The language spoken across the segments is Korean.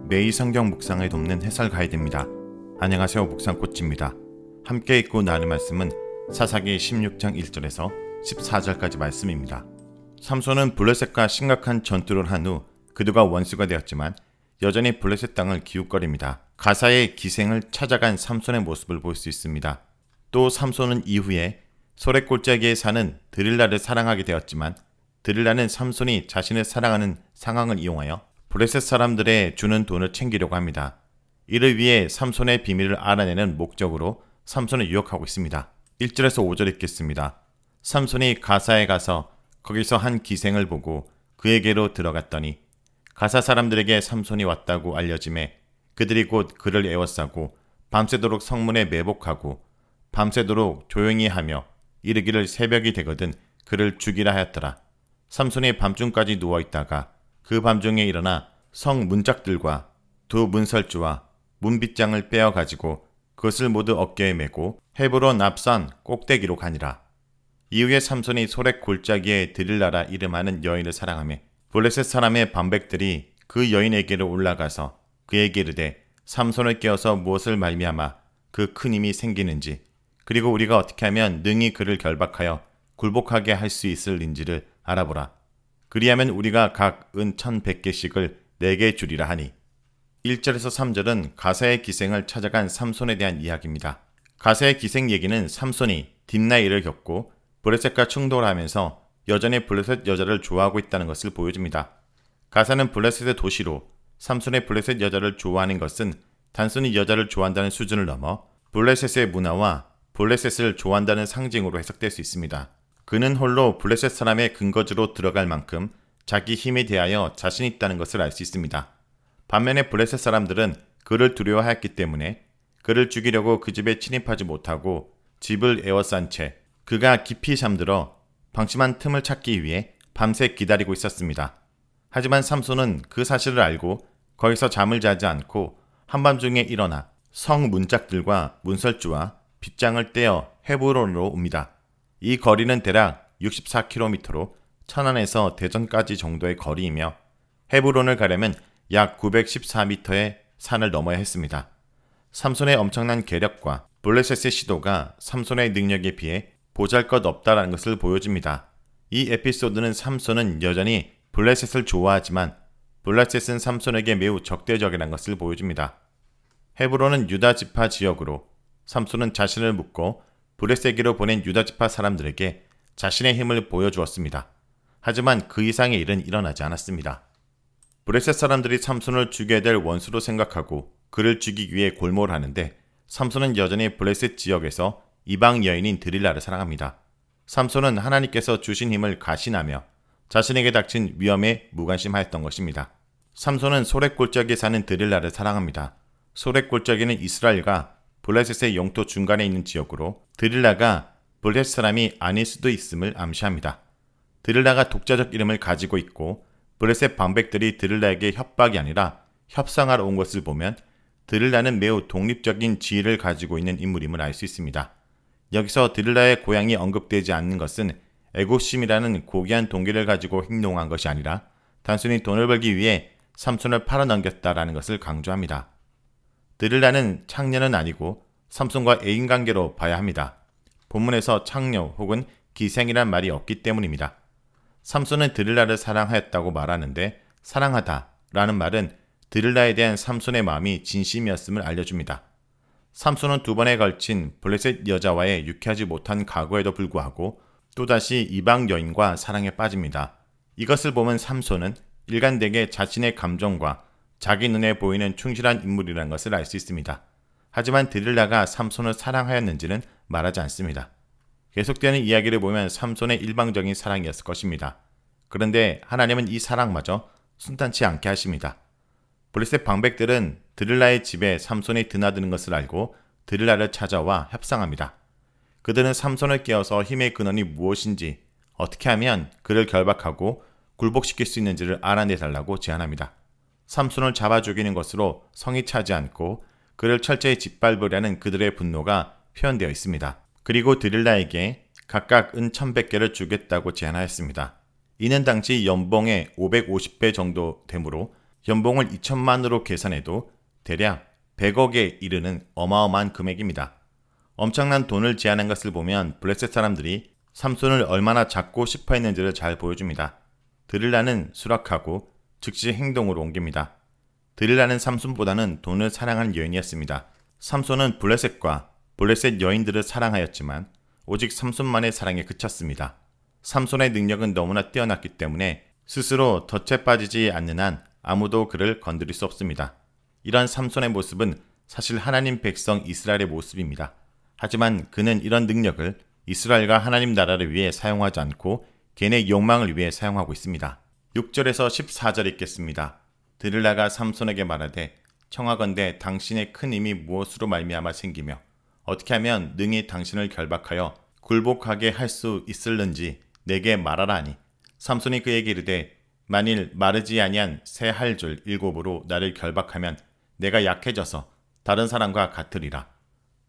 매일 성경 묵상을 돕는 해설 가이드입니다. 안녕하세요. 묵상코치입니다. 함께 읽고 나눌 말씀은 사사기 16장 1절에서 14절까지 말씀입니다. 삼손은 블레셋과 심각한 전투를 한 후 그들과 원수가 되었지만 여전히 블레셋 땅을 기웃거립니다. 가사의 기생을 찾아간 삼손의 모습을 볼 수 있습니다. 또 삼손은 이후에 소렛 골짜기에 사는 드릴라를 사랑하게 되었지만 드릴라는 삼손이 자신을 사랑하는 상황을 이용하여 블레셋 사람들의 주는 돈을 챙기려고 합니다. 이를 위해 삼손의 비밀을 알아내는 목적으로 삼손을 유혹하고 있습니다. 1절에서 5절 읽겠습니다. 삼손이 가사에 가서 거기서 한 기생을 보고 그에게로 들어갔더니 가사 사람들에게 삼손이 왔다고 알려지매 그들이 곧 그를 에워싸고 밤새도록 성문에 매복하고 밤새도록 조용히 하며 이르기를 새벽이 되거든 그를 죽이라 하였더라. 삼손이 밤중까지 누워있다가 그 밤중에 일어나 성 문짝들과 두 문설주와 문빗장을 빼어가지고 그것을 모두 어깨에 메고 헤브론 앞산 꼭대기로 가니라. 이후에 삼손이 소렛 골짜기에 드릴라라 이름하는 여인을 사랑하며 블레셋 사람의 반백들이 그 여인에게로 올라가서 그에게 이르되 삼손을 깨어서 무엇을 말미암아 그 큰 힘이 생기는지 그리고 우리가 어떻게 하면 능히 그를 결박하여 굴복하게 할 수 있을는지를 알아보라. 그리하면 우리가 각 은 1,100개씩을 내게 주리라 하니 1절에서 3절은 가사의 기생을 찾아간 삼손에 대한 이야기입니다. 가사의 기생 얘기는 삼손이 딥나이를 겪고 블레셋과 충돌을 하면서 여전히 블레셋 여자를 좋아하고 있다는 것을 보여줍니다. 가사는 블레셋의 도시로 삼손의 블레셋 여자를 좋아하는 것은 단순히 여자를 좋아한다는 수준을 넘어 블레셋의 문화와 블레셋을 좋아한다는 상징으로 해석될 수 있습니다. 그는 홀로 블레셋 사람의 근거지로 들어갈 만큼 자기 힘에 대하여 자신 있다는 것을 알 수 있습니다. 반면에 블레셋 사람들은 그를 두려워하였기 때문에 그를 죽이려고 그 집에 침입하지 못하고 집을 에워싼 채 그가 깊이 잠들어 방심한 틈을 찾기 위해 밤새 기다리고 있었습니다. 하지만 삼손은 그 사실을 알고 거기서 잠을 자지 않고 한밤중에 일어나 성 문짝들과 문설주와 빗장을 떼어 헤브론으로 옵니다. 이 거리는 대략 64km로 천안에서 대전까지 정도의 거리이며 헤브론을 가려면 약 914m의 산을 넘어야 했습니다. 삼손의 엄청난 계력과 블레셋의 시도가 삼손의 능력에 비해 보잘것없다는 것을 보여줍니다. 이 에피소드는 삼손은 여전히 블레셋을 좋아하지만 블레셋은 삼손에게 매우 적대적이라는 것을 보여줍니다. 헤브론은 유다 지파 지역으로 삼손은 자신을 묶고 블레셋에게로 보낸 유다 지파 사람들에게 자신의 힘을 보여주었습니다. 하지만 그 이상의 일은 일어나지 않았습니다. 블레셋 사람들이 삼손을 죽여야 될 원수로 생각하고 그를 죽이기 위해 골몰을 하는데 삼손은 여전히 블레셋 지역에서 이방 여인인 드릴라를 사랑합니다. 삼손은 하나님께서 주신 힘을 가신하며 자신에게 닥친 위험에 무관심하였던 것입니다. 삼손은 소렛 골짜기에 사는 드릴라를 사랑합니다. 소렛 골짜기는 이스라엘과 블레셋의 영토 중간에 있는 지역으로 드릴라가 블레셋 사람이 아닐 수도 있음을 암시합니다. 드릴라가 독자적 이름을 가지고 있고 블레셋 방백들이 드릴라에게 협박이 아니라 협상하러 온 것을 보면 드릴라는 매우 독립적인 지위를 가지고 있는 인물임을 알 수 있습니다. 여기서 드릴라의 고향이 언급되지 않는 것은 애국심이라는 고귀한 동기를 가지고 행동한 것이 아니라 단순히 돈을 벌기 위해 삼손을 팔아넘겼다라는 것을 강조합니다. 드릴라는 창녀는 아니고 삼손과 애인관계로 봐야 합니다. 본문에서 창녀 혹은 기생이란 말이 없기 때문입니다. 삼손은 드릴라를 사랑하였다고 말하는데 사랑하다 라는 말은 드릴라에 대한 삼손의 마음이 진심이었음을 알려줍니다. 삼손은 두 번에 걸친 블레셋 여자와의 유쾌하지 못한 과거에도 불구하고 또다시 이방 여인과 사랑에 빠집니다. 이것을 보면 삼손은 일관되게 자신의 감정과 자기 눈에 보이는 충실한 인물이라는 것을 알 수 있습니다. 하지만 드릴라가 삼손을 사랑하였는지는 말하지 않습니다. 계속되는 이야기를 보면 삼손의 일방적인 사랑이었을 것입니다. 그런데 하나님은 이 사랑마저 순탄치 않게 하십니다. 블레셋 방백들은 드릴라의 집에 삼손이 드나드는 것을 알고 드릴라를 찾아와 협상합니다. 그들은 삼손을 깨워서 힘의 근원이 무엇인지 어떻게 하면 그를 결박하고 굴복시킬 수 있는지를 알아내달라고 제안합니다. 삼손을 잡아 죽이는 것으로 성이 차지 않고 그를 철저히 짓밟으려는 그들의 분노가 표현되어 있습니다. 그리고 드릴라에게 각각 은 1,100개를 주겠다고 제안하였습니다. 이는 당시 연봉의 550배 정도 되므로 연봉을 2천만으로 계산해도 대략 100억에 이르는 어마어마한 금액입니다. 엄청난 돈을 제안한 것을 보면 블레셋 사람들이 삼손을 얼마나 잡고 싶어 했는지를 잘 보여줍니다. 드릴라는 수락하고 즉시 행동으로 옮깁니다. 드릴라는 삼손보다는 돈을 사랑하는 여인이었습니다. 삼손은 블레셋과 블레셋 여인들을 사랑하였지만 오직 삼손만의 사랑에 그쳤습니다. 삼손의 능력은 너무나 뛰어났기 때문에 스스로 덫에 빠지지 않는 한 아무도 그를 건드릴 수 없습니다. 이러한 삼손의 모습은 사실 하나님 백성 이스라엘의 모습입니다. 하지만 그는 이런 능력을 이스라엘과 하나님 나라를 위해 사용하지 않고 개인의 욕망을 위해 사용하고 있습니다. 6절에서 14절 읽겠습니다. 드릴라가 삼손에게 말하되 청하건대 당신의 큰 힘이 무엇으로 말미암아 생기며 어떻게 하면 능히 당신을 결박하여 굴복하게 할 수 있을는지 내게 말하라 하니 삼손이 그에게 이르되 만일 마르지 아니한 새 할 줄 7으로 나를 결박하면 내가 약해져서 다른 사람과 같으리라.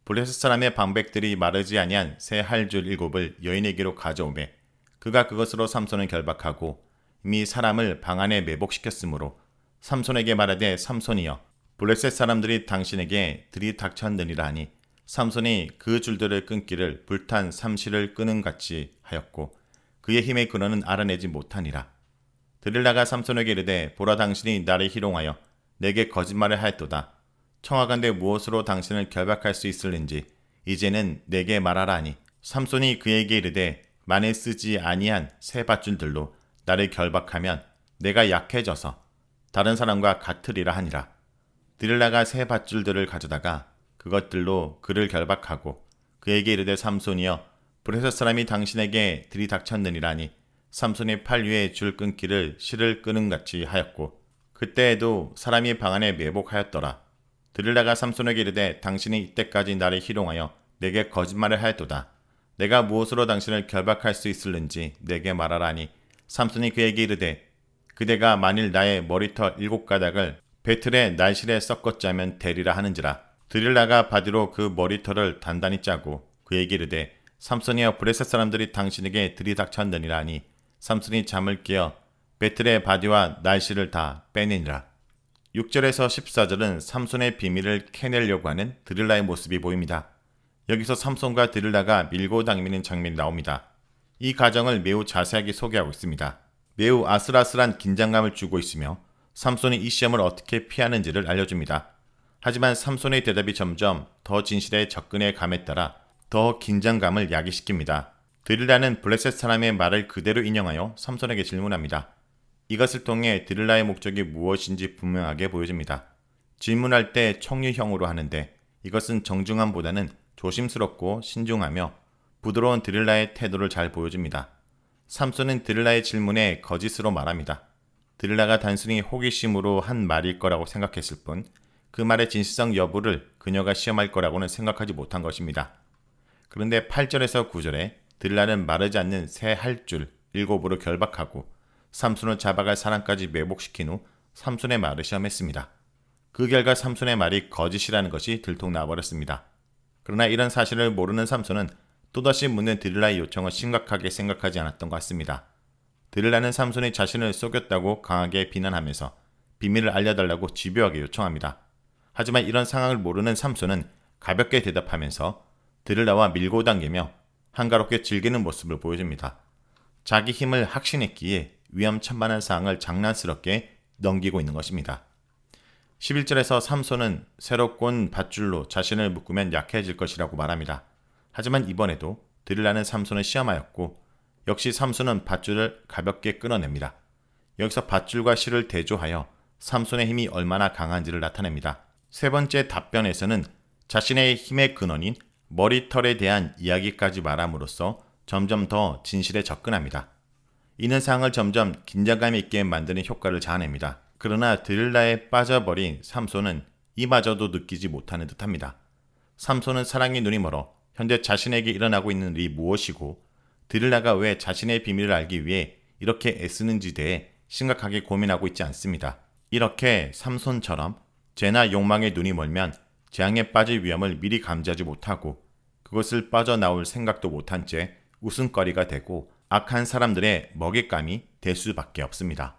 블레셋 사람의 방백들이 마르지 아니한 새 할 줄 7을 여인에게로 가져오매 그가 그것으로 삼손을 결박하고 이미 사람을 방 안에 매복시켰으므로 삼손에게 말하되 삼손이여 블레셋 사람들이 당신에게 들이닥쳤느니라 하니 삼손이 그 줄들을 끊기를 불탄 삼시를 끄는 같이 하였고 그의 힘의 근원은 알아내지 못하니라. 드릴라가 삼손에게 이르되 보라 당신이 나를 희롱하여 내게 거짓말을 하였도다. 청하건대 무엇으로 당신을 결박할 수 있을는지 이제는 내게 말하라 하니 삼손이 그에게 이르되 만일 쓰지 아니한 새 밧줄들로 나를 결박하면 내가 약해져서 다른 사람과 같으리라 하니라. 드릴라가 새 밧줄들을 가져다가 그것들로 그를 결박하고 그에게 이르되 삼손이여 블레셋 사람이 당신에게 들이닥쳤느니라 하니 삼손이 팔 위에 줄 끊기를 실을 끄는 같이 하였고 그때에도 사람이 방 안에 매복하였더라. 드릴라가 삼손에게 이르되 당신이 이때까지 나를 희롱하여 내게 거짓말을 하였도다. 내가 무엇으로 당신을 결박할 수 있을는지 내게 말하라 하니 삼손이 그에게 이르되 그대가 만일 나의 머리털 7가닥을 배틀의 날실에 섞어 짜면 되리라 하는지라. 드릴라가 바디로 그 머리털을 단단히 짜고 그에게 이르되 삼손이여 블레셋 사람들이 당신에게 들이닥쳤느니라 하니 삼손이 잠을 깨어 배틀의 바디와 날실을 다 빼내니라. 6절에서 14절은 삼손의 비밀을 캐내려고 하는 드릴라의 모습이 보입니다. 여기서 삼손과 드릴라가 밀고 당기는 장면이 나옵니다. 이 과정을 매우 자세하게 소개하고 있습니다. 매우 아슬아슬한 긴장감을 주고 있으며 삼손이 이 시험을 어떻게 피하는지를 알려줍니다. 하지만 삼손의 대답이 점점 더 진실에 접근해 감에 따라 더 긴장감을 야기시킵니다. 드릴라는 블레셋 사람의 말을 그대로 인용하여 삼손에게 질문합니다. 이것을 통해 드릴라의 목적이 무엇인지 분명하게 보여집니다. 질문할 때 총유형으로 하는데 이것은 정중함보다는 조심스럽고 신중하며 부드러운 드릴라의 태도를 잘 보여줍니다. 삼손은 드릴라의 질문에 거짓으로 말합니다. 드릴라가 단순히 호기심으로 한 말일 거라고 생각했을 뿐 그 말의 진실성 여부를 그녀가 시험할 거라고는 생각하지 못한 것입니다. 그런데 8절에서 9절에 드릴라는 마르지 않는 새 할 줄 7으로 결박하고 삼손을 잡아갈 사람까지 매복시킨 후 삼손의 말을 시험했습니다. 그 결과 삼손의 말이 거짓이라는 것이 들통나버렸습니다. 그러나 이런 사실을 모르는 삼손은 또다시 묻는 드릴라의 요청을 심각하게 생각하지 않았던 것 같습니다. 드릴라는 삼손이 자신을 속였다고 강하게 비난하면서 비밀을 알려달라고 집요하게 요청합니다. 하지만 이런 상황을 모르는 삼손은 가볍게 대답하면서 드릴라와 밀고 당기며 한가롭게 즐기는 모습을 보여줍니다. 자기 힘을 확신했기에 위험천만한 상황을 장난스럽게 넘기고 있는 것입니다. 11절에서 삼손은 새로 꼰 밧줄로 자신을 묶으면 약해질 것이라고 말합니다. 하지만 이번에도 드릴라는 삼손을 시험하였고 역시 삼손은 밧줄을 가볍게 끊어냅니다. 여기서 밧줄과 실을 대조하여 삼손의 힘이 얼마나 강한지를 나타냅니다. 세 번째 답변에서는 자신의 힘의 근원인 머리털에 대한 이야기까지 말함으로써 점점 더 진실에 접근합니다. 이는 상황을 점점 긴장감 있게 만드는 효과를 자아냅니다. 그러나 드릴라에 빠져버린 삼손은 이마저도 느끼지 못하는 듯합니다. 삼손은 사랑의 눈이 멀어 현재 자신에게 일어나고 있는 일이 무엇이고 드릴라가 왜 자신의 비밀을 알기 위해 이렇게 애쓰는지에 대해 심각하게 고민하고 있지 않습니다. 이렇게 삼손처럼 죄나 욕망에 눈이 멀면 재앙에 빠질 위험을 미리 감지하지 못하고 그것을 빠져나올 생각도 못한 채 웃음거리가 되고 악한 사람들의 먹잇감이 될 수밖에 없습니다.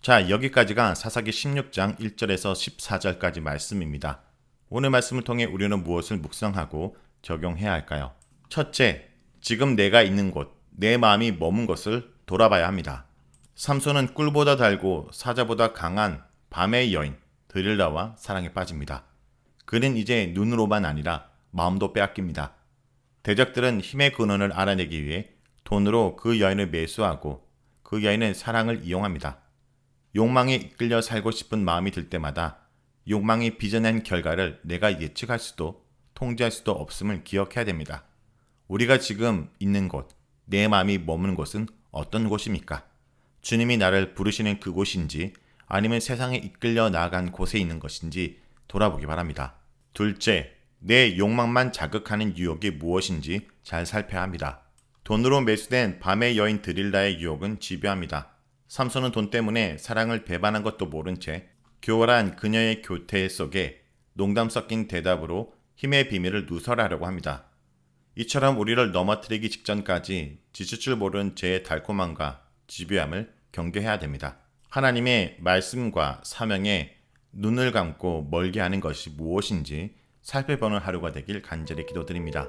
자, 여기까지가 사사기 16장 1절에서 14절까지 말씀입니다. 오늘 말씀을 통해 우리는 무엇을 묵상하고 적용해야 할까요? 첫째, 지금 내가 있는 곳, 내 마음이 머문 것을 돌아봐야 합니다. 삼손은 꿀보다 달고 사자보다 강한 밤의 여인 드릴라와 사랑에 빠집니다. 그는 이제 눈으로만 아니라 마음도 빼앗깁니다. 대적들은 힘의 근원을 알아내기 위해 돈으로 그 여인을 매수하고 그 여인은 사랑을 이용합니다. 욕망에 이끌려 살고 싶은 마음이 들 때마다 욕망이 빚어낸 결과를 내가 예측할 수도 통제할 수도 없음을 기억해야 됩니다. 우리가 지금 있는 곳, 내 마음이 머무는 곳은 어떤 곳입니까? 주님이 나를 부르시는 그곳인지 아니면 세상에 이끌려 나아간 곳에 있는 것인지 돌아보기 바랍니다. 둘째, 내 욕망만 자극하는 유혹이 무엇인지 잘 살펴야 합니다. 돈으로 매수된 밤의 여인 드릴라의 유혹은 집요합니다. 삼손은 돈 때문에 사랑을 배반한 것도 모른 채 교활한 그녀의 교태 속에 농담 섞인 대답으로 힘의 비밀을 누설하려고 합니다. 이처럼 우리를 넘어뜨리기 직전까지 지칠 줄 모른 죄의 달콤함과 집요함을 경계해야 됩니다. 하나님의 말씀과 사명에 눈을 감고 멀게 하는 것이 무엇인지 살펴보는 하루가 되길 간절히 기도드립니다.